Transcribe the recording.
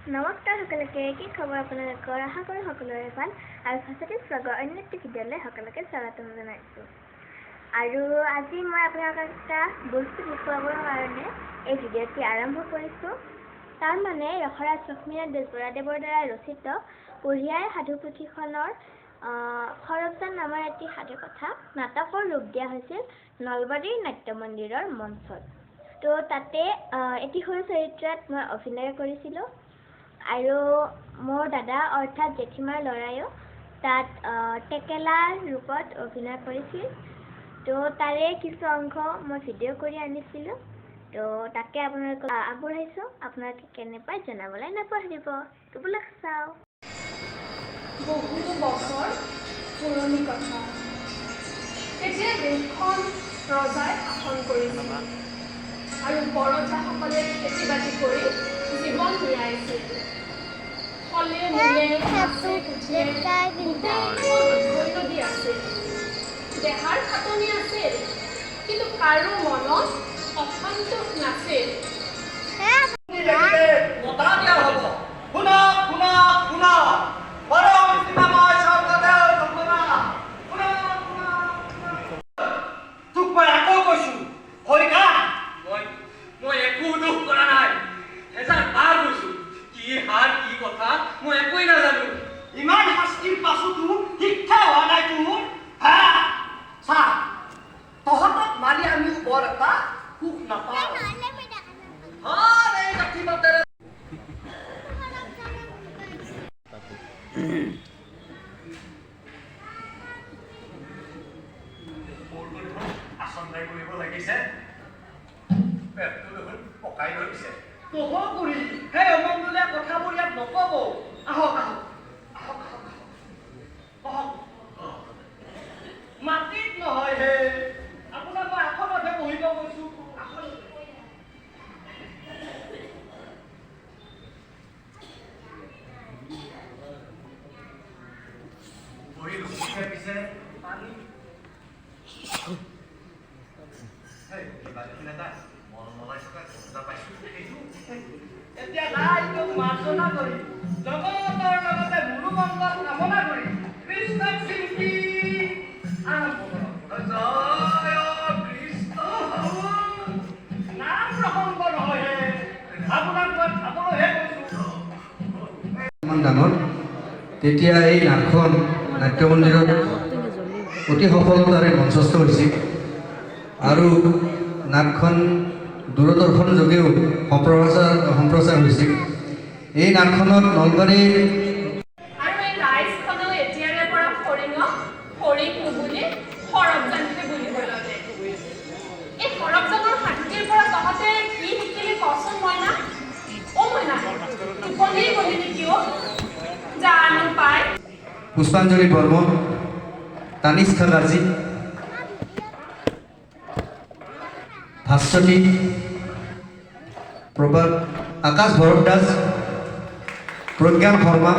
নমস্কাৰ সকলোকে কি খবৰ আপোনালোকৰ আশা কৰোঁ সকলোৰে ভাল আৰু ভাস্বতী ব্লগৰ অন্য এটি ভিডিঅ'লৈ সকলোকে স্বাগতম জনাইছোঁ আৰু আজি মই আপোনালোকক এটা বস্তু দেখুৱাবৰ কাৰণে এই ভিডিঅ'টি আৰম্ভ কৰিছোঁ তাৰ মানে ৰসৰাজ লক্ষ্মীনাথ বেজবৰুৱাদেৱৰ দ্বাৰা ৰচিত বুঢ়ী আইৰ সাধু পুথিখনৰ সৰবজান নামৰ এটি সাধুকথা নাটকৰ ৰূপ দিয়া হৈছিল নলবাৰীৰ নাট্য মন্দিৰৰ মঞ্চত তো তাতে এটি সৰু চৰিত্ৰত মই অভিনয় কৰিছিলোঁ আৰু মোৰ দাদা অৰ্থাৎ জেঠিমাৰ ল'ৰায়ো তাত টেকেলাৰ ৰূপত অভিনয় কৰিছিল তো তাৰে কিছু অংশ মই ভিডিঅ' কৰি আনিছিলোঁ তো তাকে আপোনালোকক আগবঢ়াইছোঁ আপোনালোকে কেনে পায় জনাবলৈ নাপাহৰিব তো ব'লক চাওঁ বহুতো বছৰ পুৰণি কথা তেতিয়া দেশখন ৰজাই শাসন কৰিছিল আৰু বৰজাসকলে খেতি বাতি কৰি জীৱন জীয়াইছিল ফলে মূলে মাছে পুঠিয়ে গোটেই নদী আছিল দেহাৰ খাটনি আছিল কিন্তু কাৰো মনত অসন্তোষ নাছিল তেতিয়া এই নাটখন নাট্য মন্দিৰত অতি সফলতাৰে মঞ্চস্থ হৈছিল আৰু নাটখন দূৰদৰ্শন যোগেও সম্প্ৰচাৰ হৈছিল এই নাটখনত নলবাৰীৰ পুষ্পাঞ্জলি বৰ্মন তানিষ্কা গাজী ভাস্বতী প্ৰভাত আকাশ ভৰদ্বাজ প্ৰজ্ঞান শৰ্মা